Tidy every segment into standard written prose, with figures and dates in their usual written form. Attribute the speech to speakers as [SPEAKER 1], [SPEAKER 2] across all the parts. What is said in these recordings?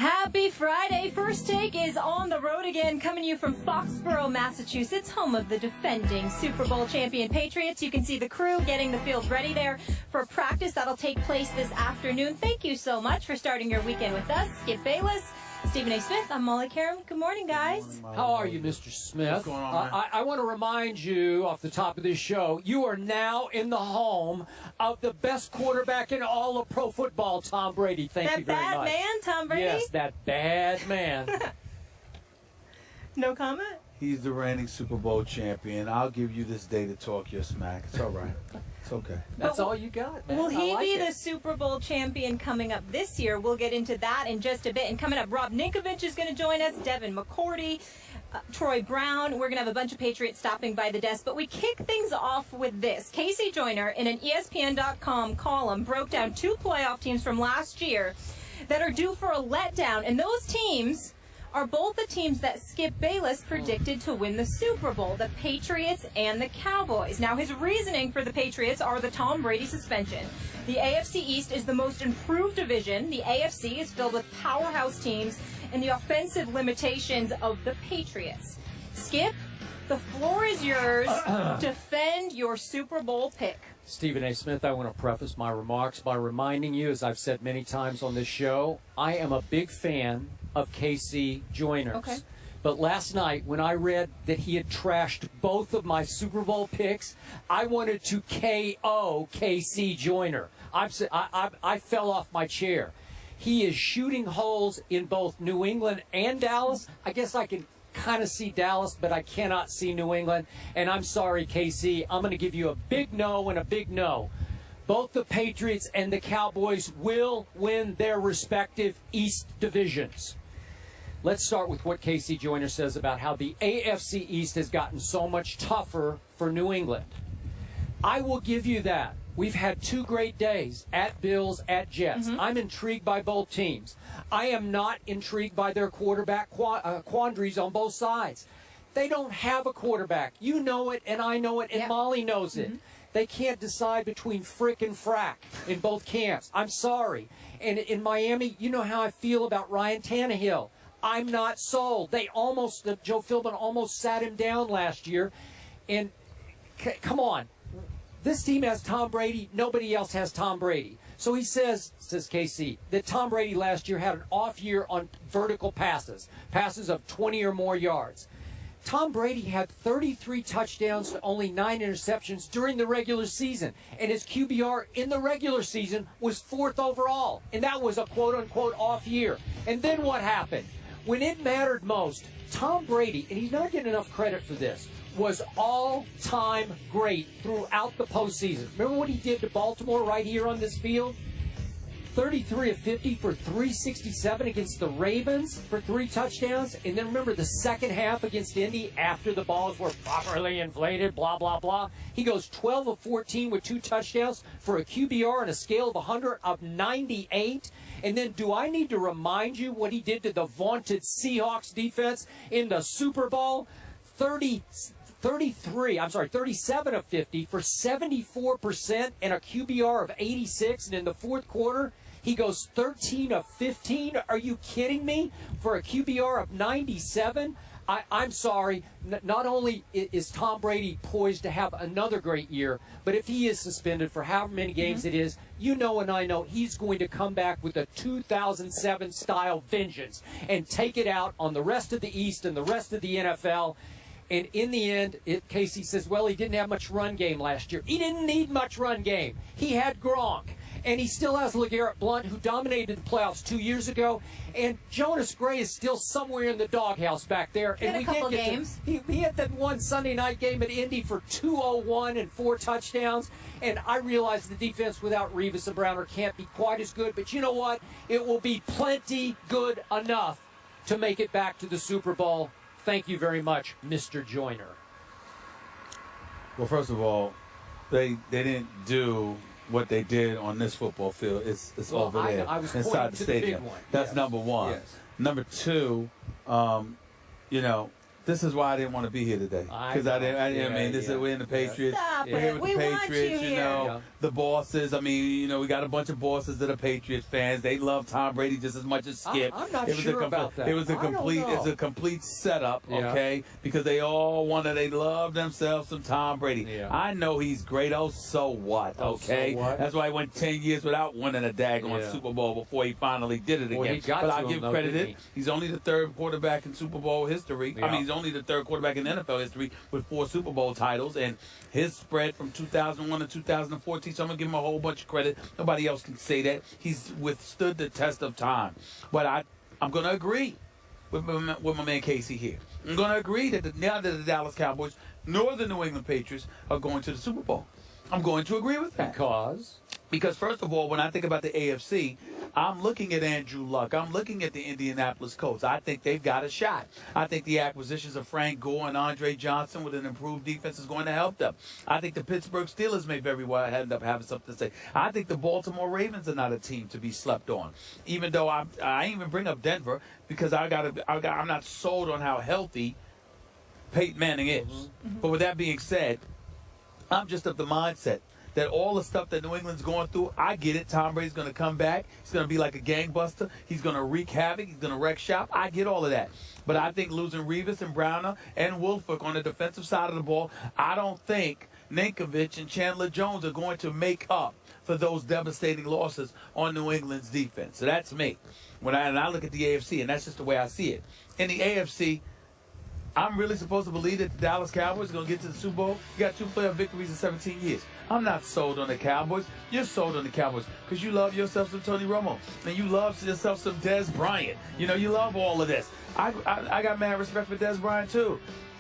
[SPEAKER 1] Happy Friday. First Take is on the road again, coming to you from Foxborough, Massachusetts, home of the defending Super Bowl champion Patriots. You can see the crew getting the field ready there for practice. That'll take place this afternoon. Thank you so much for starting your weekend with us. Skip Bayless, Stephen A. Smith, I'm Molly Karam. Good morning, guys.
[SPEAKER 2] How are you, Mr. Smith?
[SPEAKER 3] What's going on, man?
[SPEAKER 2] I want to remind you off the top of this show, you are now in the home of the best quarterback in all of pro football, Tom Brady. Thank you very much.
[SPEAKER 1] That bad man, Tom Brady?
[SPEAKER 2] Yes, that bad man.
[SPEAKER 1] No comment?
[SPEAKER 3] He's the reigning Super Bowl champion. I'll give you this day to talk your smack. It's all right. It's okay.
[SPEAKER 2] That's all you got, man.
[SPEAKER 1] Will he
[SPEAKER 2] like
[SPEAKER 1] be
[SPEAKER 2] it.
[SPEAKER 1] the Super Bowl champion coming up this year? We'll get into that in just a bit. And coming up, Rob Ninkovich is going to join us, Devin McCourty, Troy Brown. We're going to have a bunch of Patriots stopping by the desk. But we kick things off with this. Casey Joyner, in an ESPN.com column, broke down 2 playoff teams from last year that are due for a letdown. And those teams are both the teams that Skip Bayless predicted to win the Super Bowl, the Patriots and the Cowboys. Now, his reasoning for the Patriots are the Tom Brady suspension. The AFC East is the most improved division. The AFC is filled with powerhouse teams and the offensive limitations of the Patriots. Skip, the floor is yours. Defend your Super Bowl pick.
[SPEAKER 2] Stephen A. Smith, I want to preface my remarks by reminding you, as I've said many times on this show, I am a big fan of Casey Joyner's.
[SPEAKER 1] Okay.
[SPEAKER 2] But last night, when I read that he had trashed both of my Super Bowl picks, I wanted to KO Casey Joyner. I fell off my chair. He is shooting holes in both New England and Dallas. I guess I can kind of see Dallas, but I cannot see New England. And I'm sorry, KC, I'm going to give you a big no and a big no. Both the Patriots and the Cowboys will win their respective East divisions. Let's start with what Casey Joyner says about how the AFC East has gotten so much tougher for New England. I will give you that. We've had 2 great days, at Bills, at Jets. I'm intrigued by both teams. I am not intrigued by their quarterback quandaries on both sides. They don't have a quarterback. You know it, and I know it, and Molly knows it. They can't decide between frick and frack in both camps. I'm sorry. And in Miami, you know how I feel about Ryan Tannehill. I'm not sold. Joe Philbin almost sat him down last year. And come on. This team has Tom Brady. Nobody else has Tom Brady. So he says KC, that Tom Brady last year had an off year on vertical passes of 20 or more yards. Tom Brady had 33 touchdowns to only 9 interceptions during the regular season. And his QBR in the regular season was 4th overall. And that was a quote-unquote off year. And then what happened? When it mattered most, Tom Brady, and he's not getting enough credit for this, was all-time great throughout the postseason. Remember what he did to Baltimore right here on this field? 33 of 50 for 367 against the Ravens for 3 touchdowns. And then remember the second half against Indy after the balls were properly inflated, blah, blah, blah. He goes 12 of 14 with 2 touchdowns for a QBR on a scale of 100 of 98. And then do I need to remind you what he did to the vaunted Seahawks defense in the Super Bowl? 37 of 50 for 74% and a QBR of 86. And in the fourth quarter, he goes 13 of 15. Are you kidding me? For a QBR of 97? I'm sorry. Not only is Tom Brady poised to have another great year, but if he is suspended for however many games it is, you know and I know he's going to come back with a 2007-style vengeance and take it out on the rest of the East and the rest of the NFL. And in the end, Casey says, well, he didn't have much run game last year. He didn't need much run game. He had Gronk. And he still has LeGarrette Blount, who dominated the playoffs 2 years ago. And Jonas Gray is still somewhere in the doghouse back there.
[SPEAKER 1] He had a couple games.
[SPEAKER 2] He had that one Sunday night game at Indy for 201 and 4 touchdowns. And I realize the defense without Revis and Browner can't be quite as good. But you know what? It will be plenty good enough to make it back to the Super Bowl. Thank you very much, Mr. Joyner.
[SPEAKER 3] Well, first of all, they didn't do what they did on this football field. It's over there
[SPEAKER 2] I was
[SPEAKER 3] inside the stadium.
[SPEAKER 2] The big one.
[SPEAKER 3] That's number one.
[SPEAKER 2] Yes.
[SPEAKER 3] Number two, This is why I didn't want to be here today. Because we're in the Patriots.
[SPEAKER 1] Stop
[SPEAKER 3] We're here
[SPEAKER 1] it.
[SPEAKER 3] with
[SPEAKER 1] We
[SPEAKER 3] the
[SPEAKER 1] want
[SPEAKER 3] Patriots,
[SPEAKER 1] you
[SPEAKER 3] you know,
[SPEAKER 1] here.
[SPEAKER 3] the bosses. I mean, you know, we got a bunch of bosses that are Patriots fans. They love Tom Brady just as much as Skip.
[SPEAKER 2] I'm not sure about that.
[SPEAKER 3] It was a
[SPEAKER 2] I don't
[SPEAKER 3] complete,
[SPEAKER 2] know.
[SPEAKER 3] it's a complete setup,
[SPEAKER 2] Yeah.
[SPEAKER 3] okay? Because they love themselves some Tom Brady.
[SPEAKER 2] Yeah.
[SPEAKER 3] I know he's great. Oh, so what?
[SPEAKER 2] Oh, so
[SPEAKER 3] Okay,
[SPEAKER 2] what?
[SPEAKER 3] that's why he went 10 years without winning a daggone
[SPEAKER 2] Yeah.
[SPEAKER 3] Super Bowl before he finally did it
[SPEAKER 2] Boy,
[SPEAKER 3] again.
[SPEAKER 2] he got
[SPEAKER 3] But
[SPEAKER 2] to
[SPEAKER 3] I
[SPEAKER 2] him,
[SPEAKER 3] give
[SPEAKER 2] though,
[SPEAKER 3] credit.
[SPEAKER 2] didn't he?
[SPEAKER 3] He's only the third quarterback in Super Bowl history.
[SPEAKER 2] Yeah.
[SPEAKER 3] I mean, he's only the third quarterback in NFL history with 4 Super Bowl titles, and his spread from 2001 to 2014. So I'm gonna give him a whole bunch of credit. Nobody else can say that. He's withstood the test of time. But I'm gonna agree with my man Casey here. I'm gonna agree that neither the Dallas Cowboys nor the New England Patriots are going to the Super Bowl. I'm going to agree with that. Because first of all, when I think about the AFC, I'm looking at Andrew Luck. I'm looking at the Indianapolis Colts. I think they've got a shot. I think the acquisitions of Frank Gore and Andre Johnson with an improved defense is going to help them. I think the Pittsburgh Steelers may very well end up having something to say. I think the Baltimore Ravens are not a team to be slept on. Even though I even bring up Denver because I'm not sold on how healthy Peyton Manning is. Mm-hmm. But with that being said, I'm just of the mindset that all the stuff that New England's going through, I get it. Tom Brady's going to come back. He's going to be like a gangbuster. He's going to wreak havoc. He's going to wreck shop. I get all of that. But I think losing Revis and Browner and Wolford on the defensive side of the ball, I don't think Ninkovich and Chandler Jones are going to make up for those devastating losses on New England's defense. So that's me. And I look at the AFC, and that's just the way I see it. In the AFC, I'm really supposed to believe that the Dallas Cowboys are going to get to the Super Bowl. You got 2 playoff victories in 17 years. I'm not sold on the Cowboys. You're sold on the Cowboys because you love yourself some Tony Romo. And you love yourself some Dez Bryant. You know, you love all of this. I got mad respect for Dez Bryant, too.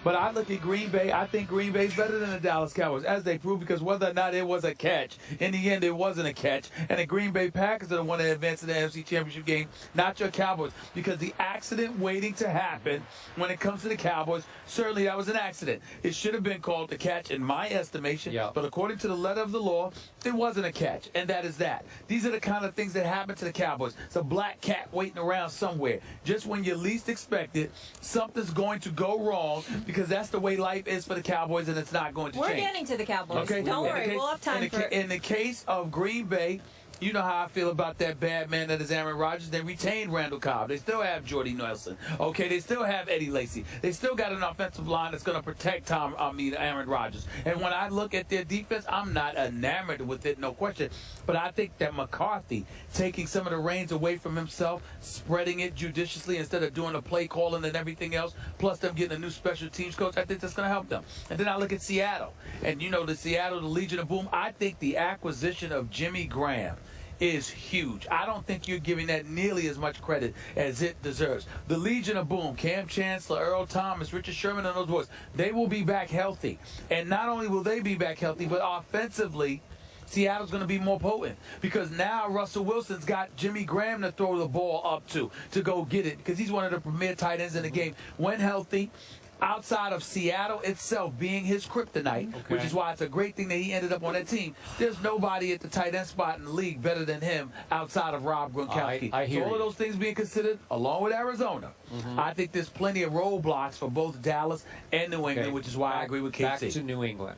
[SPEAKER 3] But I look at Green Bay. I think Green Bay's better than the Dallas Cowboys, as they proved, because whether or not it was a catch, in the end, it wasn't a catch. And the Green Bay Packers are the one that advanced to the NFC Championship game, not your Cowboys. Because the accident waiting to happen when it comes to the Cowboys, certainly that was an accident. It should have been called a catch in my estimation.
[SPEAKER 2] Yeah.
[SPEAKER 3] But according to the letter of the law, it wasn't a catch. And that is that. These are the kind of things that happen to the Cowboys. It's a black cat waiting around somewhere. Just when you least expect it, something's going to go wrong because that's the way life is for the Cowboys, and it's not going to
[SPEAKER 1] We're
[SPEAKER 3] change.
[SPEAKER 1] getting to the Cowboys.
[SPEAKER 3] Okay?
[SPEAKER 1] Don't worry. We'll have time for it.
[SPEAKER 3] In the case of Green Bay, you know how I feel about that bad man that is Aaron Rodgers. They retained Randall Cobb. They still have Jordy Nelson. Okay, they still have Eddie Lacy. They still got an offensive line that's going to protect Aaron Rodgers. And when I look at their defense, I'm not enamored with it, no question. But I think that McCarthy taking some of the reins away from himself, spreading it judiciously instead of doing the play calling and everything else, plus them getting a new special teams coach, I think that's going to help them. And then I look at Seattle. And, you know, the Legion of Boom, I think the acquisition of Jimmy Graham is huge. I don't think you're giving that nearly as much credit as it deserves. The Legion of Boom, Cam Chancellor, Earl Thomas, Richard Sherman, and those boys, they will be back healthy. And not only will they be back healthy, but offensively, Seattle's going to be more potent because now Russell Wilson's got Jimmy Graham to throw the ball up to go get it because he's one of the premier tight ends in the game. When healthy, outside of Seattle itself being his kryptonite, which is why it's a great thing that he ended up on that team. There's nobody at the tight end spot in the league better than him outside of Rob Gronkowski.
[SPEAKER 2] I hear
[SPEAKER 3] so all of those things being considered, along with Arizona, I think there's plenty of roadblocks for both Dallas and New England, which is why I agree with KC.
[SPEAKER 2] Back to New England.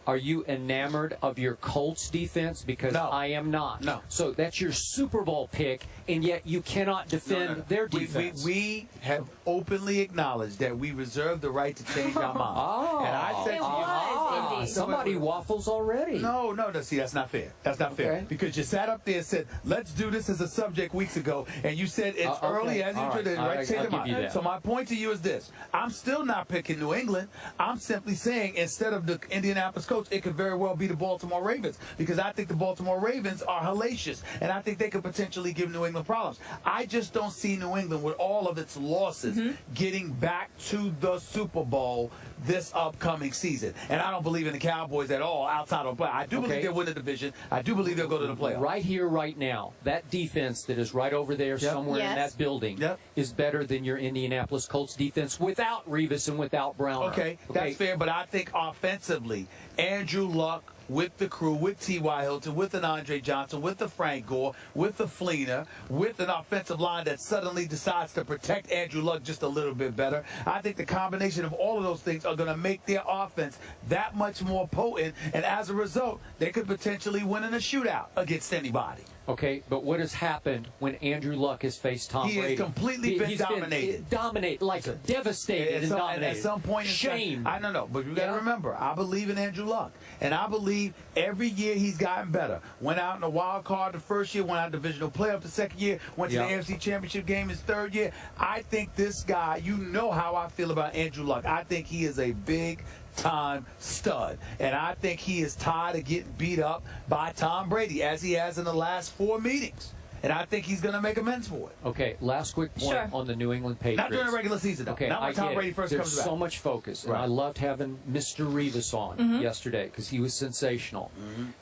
[SPEAKER 2] Are you enamored of your Colts defense? Because
[SPEAKER 3] No.
[SPEAKER 2] I am not.
[SPEAKER 3] No.
[SPEAKER 2] So that's your Super Bowl pick, and yet you cannot defend their defense.
[SPEAKER 3] We have openly acknowledged that we reserve the right to change our mind.
[SPEAKER 2] Oh.
[SPEAKER 3] And I said
[SPEAKER 1] It
[SPEAKER 3] to you,
[SPEAKER 1] was, indeed.
[SPEAKER 2] Somebody waffles already.
[SPEAKER 3] No, see, that's not fair. That's not fair.
[SPEAKER 2] Okay.
[SPEAKER 3] Because you sat up there and said, let's do this as a subject weeks ago, and you said it's
[SPEAKER 2] Okay.
[SPEAKER 3] early as you
[SPEAKER 2] All
[SPEAKER 3] should
[SPEAKER 2] right.
[SPEAKER 3] have, right?
[SPEAKER 2] I'll
[SPEAKER 3] Change your
[SPEAKER 2] give you
[SPEAKER 3] mind.
[SPEAKER 2] that.
[SPEAKER 3] So my point to you is this. I'm still not picking New England. I'm simply saying instead of the Indianapolis Colts, it could very well be the Baltimore Ravens because I think the Baltimore Ravens are hellacious, and I think they could potentially give New England problems. I just don't see New England with all of its losses getting back to the Super Bowl this upcoming season. And I don't believe in the Cowboys at all outside of play. I do believe they'll win the division. I do believe they'll go to the playoffs.
[SPEAKER 2] Right here, right now, that defense that is right over there somewhere in that building is better than your Indianapolis Colts defense without Revis and without Browner.
[SPEAKER 3] Okay, that's fair, but I think offensively, Andrew Luck, with the crew, with T.Y. Hilton, with an Andre Johnson, with the Frank Gore, with the Fleener, with an offensive line that suddenly decides to protect Andrew Luck just a little bit better. I think the combination of all of those things are going to make their offense that much more potent, and as a result, they could potentially win in a shootout against anybody.
[SPEAKER 2] Okay, but what has happened when Andrew Luck has faced Tom Brady?
[SPEAKER 3] He has completely been dominated.
[SPEAKER 2] Dominated, like devastated and dominated.
[SPEAKER 3] At some point in
[SPEAKER 2] shame.
[SPEAKER 3] I don't know, but you got to remember, I believe in Andrew Luck, and I believe every year he's gotten better. Went out in the wild card the first year, went out divisional playoff the second year, went to the AFC Championship game his third year. I think this guy, you know how I feel about Andrew Luck. I think he is a big time stud, and I think he is tired of getting beat up by Tom Brady as he has in the last 4 meetings, and I think he's going to make amends for it.
[SPEAKER 2] Okay, last quick point on the New England Patriots.
[SPEAKER 3] Not during the regular season, though.
[SPEAKER 2] Okay,
[SPEAKER 3] not when Tom Brady first comes back.
[SPEAKER 2] There's so much focus, and I loved having Mr. Rivas on yesterday because he was sensational,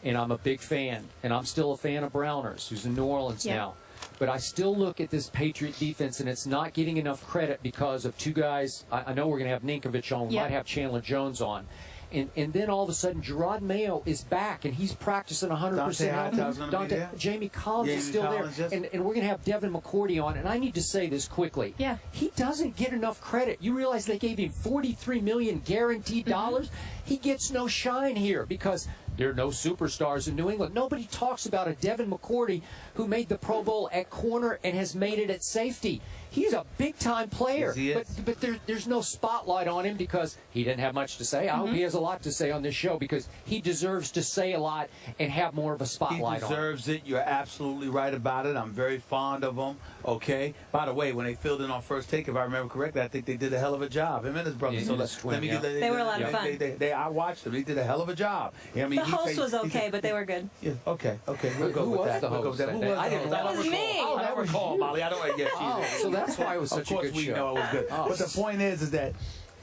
[SPEAKER 2] and I'm a big fan, and I'm still a fan of Browners, who's in New Orleans now. But I still look at this Patriot defense, and it's not getting enough credit because of two guys. I know we're going to have Ninkovich on. We might have Chandler Jones on. And then all of a sudden, Gerard Mayo is back, and he's practicing 100%. Jamie Collins is still there. And we're going to have Devin McCourty on. And I need to say this quickly. Yeah. He doesn't get enough credit. You realize they gave him $43 million guaranteed dollars? He gets no shine here because there are no superstars in New England. Nobody talks about a Devin McCourty who made the Pro Bowl at corner and has made it at safety. He's a big-time player, but there's no spotlight on him because he didn't have much to say. I hope he has a lot to say on this show because he deserves to say a lot and have more of a spotlight on him.
[SPEAKER 3] He deserves it. You're absolutely right about it. I'm very fond of him, okay? By the way, when they filled in on First Take, if I remember correctly, I think they did a hell of a job, him and his brother. So let me get
[SPEAKER 1] they were a lot of fun.
[SPEAKER 3] I watched them. They did a hell of a job. I mean,
[SPEAKER 1] the host was okay, but they were good.
[SPEAKER 3] Yeah, okay. We'll go with that.
[SPEAKER 2] The host?
[SPEAKER 1] That was me.
[SPEAKER 3] Oh, that was recall, Molly. I don't want to get you.
[SPEAKER 2] So that's why it was such a good show.
[SPEAKER 3] Of course we know it was good. But the point is that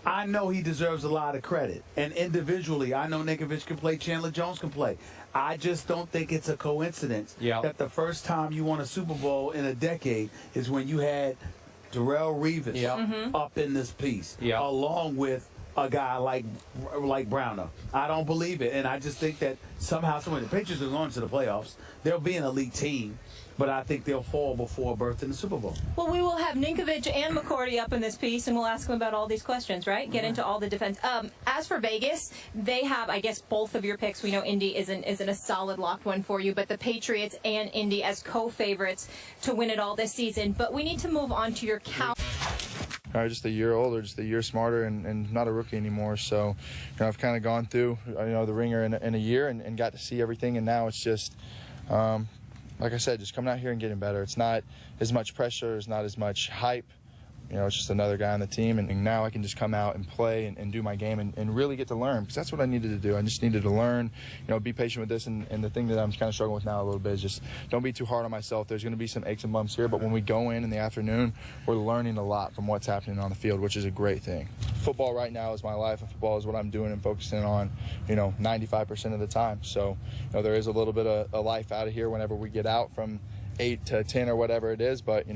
[SPEAKER 3] I know he deserves a lot of credit. And individually, I know Ninkovich can play, Chandler Jones can play. I just don't think it's a coincidence that the first time you won a Super Bowl in a decade is when you had Darrelle Revis up in this piece, along with a guy like Browner. I don't believe it, and I just think that somehow, the Patriots are going to the playoffs. They'll be an elite team, but I think they'll fall before birth in the Super Bowl. Well,
[SPEAKER 1] we will have Ninkovich and McCourty up in this piece, and we'll ask them about all these questions, right? Get into all the defense. As for Vegas, they have, I guess, both of your picks. We know Indy isn't a solid locked one for you, but the Patriots and Indy as co-favorites to win it all this season. But we need to move on to your count.
[SPEAKER 4] Just a year older, just a year smarter, and not a rookie anymore. So, I've kind of gone through, the ringer in a year and got to see everything. And now it's just, like I said, just coming out here and getting better. It's not as much pressure, it's not as much hype. It's just another guy on the team, and now I can just come out and play and do my game and really get to learn, because that's what I needed to do. I just needed to learn, be patient with this, and the thing that I'm kind of struggling with now a little bit is just don't be too hard on myself. There's going to be some aches and bumps here, but when we go in the afternoon, we're learning a lot from what's happening on the field, which is a great thing. Football right now is my life, and football is what I'm doing and focusing on, 95% of the time. So, there is a little bit of a life out of here whenever we get out from 8 to 10 or whatever it is, but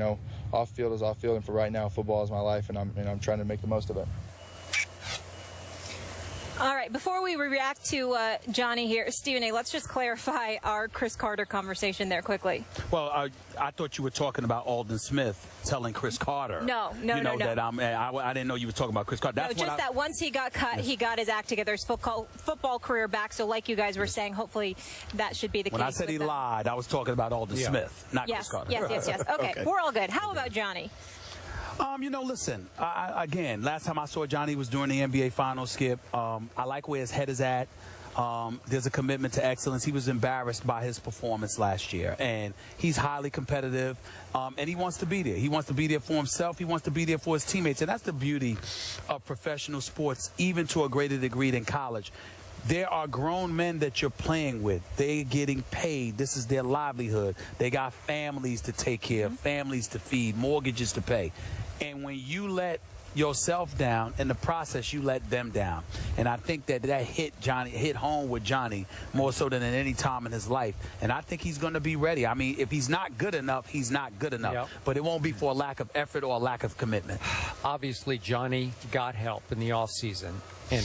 [SPEAKER 4] off field is off field, and for right now, football is my life, and I'm trying to make the most of it.
[SPEAKER 1] All right, before we react to Johnny here, Stephen A., let's just clarify our Chris Carter conversation there quickly.
[SPEAKER 3] Well, I thought you were talking about Alden Smith telling Chris Carter.
[SPEAKER 1] No.
[SPEAKER 3] That I didn't know you were talking about Chris Carter.
[SPEAKER 1] That's that once he got cut, he got his act together, his football career back. So like you guys were saying, hopefully that should be the case.
[SPEAKER 3] When I said he lied, I was talking about Alden Smith, not Chris Carter.
[SPEAKER 1] Yes. Okay, we're all good. How about Johnny?
[SPEAKER 3] Listen, again, last time I saw Johnny was during the NBA Finals, Skip. I like where his head is at. There's a commitment to excellence. He was embarrassed by his performance last year, and he's highly competitive, and he wants to be there. He wants to be there for himself. He wants to be there for his teammates, and that's the beauty of professional sports, even to a greater degree than college. There are grown men that you're playing with. They're getting paid. This is their livelihood. They got families to take care of, families to feed, mortgages to pay. And when you let yourself down, in the process, you let them down. And I think that hit home with Johnny more so than at any time in his life. And I think he's going to be ready. I mean, if he's not good enough, he's not good enough. Yep. But it won't be for a lack of effort or a lack of commitment.
[SPEAKER 2] Obviously, Johnny got help in the offseason. And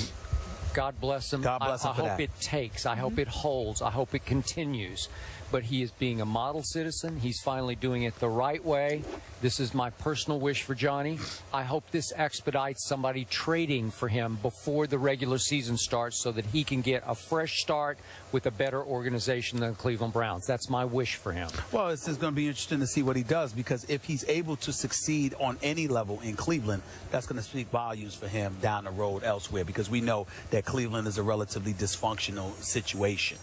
[SPEAKER 2] God bless him.
[SPEAKER 5] God bless him
[SPEAKER 2] I
[SPEAKER 5] for
[SPEAKER 2] hope
[SPEAKER 5] that.
[SPEAKER 2] it takes. I hope it holds. I hope it continues. But he is being a model citizen. He's finally doing it the right way. This is my personal wish for Johnny. I hope this expedites somebody trading for him before the regular season starts so that he can get a fresh start with a better organization than the Cleveland Browns. That's my wish for him.
[SPEAKER 5] Well, it's just going to be interesting to see what he does, because if he's able to succeed on any level in Cleveland, that's going to speak volumes for him down the road elsewhere, because we know that Cleveland is a relatively dysfunctional situation.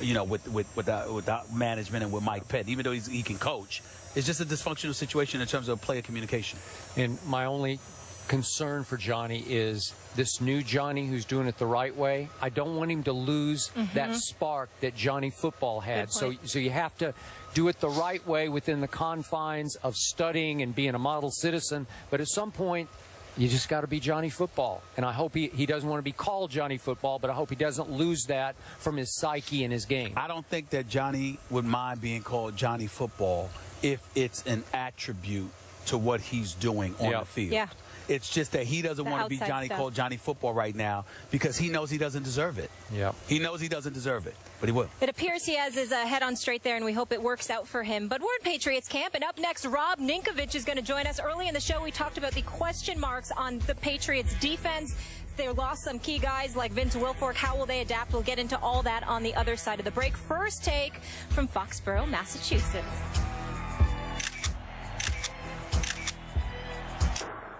[SPEAKER 5] You know, with the management and with Mike Pettin, even though he can coach, it's just a dysfunctional situation in terms of player communication.
[SPEAKER 2] And my only concern for Johnny is this new Johnny who's doing it the right way. I don't want him to lose that spark that Johnny football had. So you have to do it the right way within the confines of studying and being a model citizen. But at some point, you just got to be Johnny Football. And I hope he doesn't want to be called Johnny Football, but I hope he doesn't lose that from his psyche and his game.
[SPEAKER 5] I don't think that Johnny would mind being called Johnny Football if it's an attribute to what he's doing on the field.
[SPEAKER 1] Yeah.
[SPEAKER 5] It's just that he doesn't want to be
[SPEAKER 1] outside
[SPEAKER 5] Johnny
[SPEAKER 1] stuff.
[SPEAKER 5] called Johnny Football right now, because he knows he doesn't deserve it.
[SPEAKER 2] Yeah.
[SPEAKER 5] He knows he doesn't deserve it, but he will.
[SPEAKER 1] It appears he has his head on straight there, and we hope it works out for him. But we're at Patriots camp, and up next, Rob Ninkovich is going to join us. Early in the show, we talked about the question marks on the Patriots defense. They lost some key guys like Vince Wilfork. How will they adapt? We'll get into all that on the other side of the break. First take from Foxborough, Massachusetts.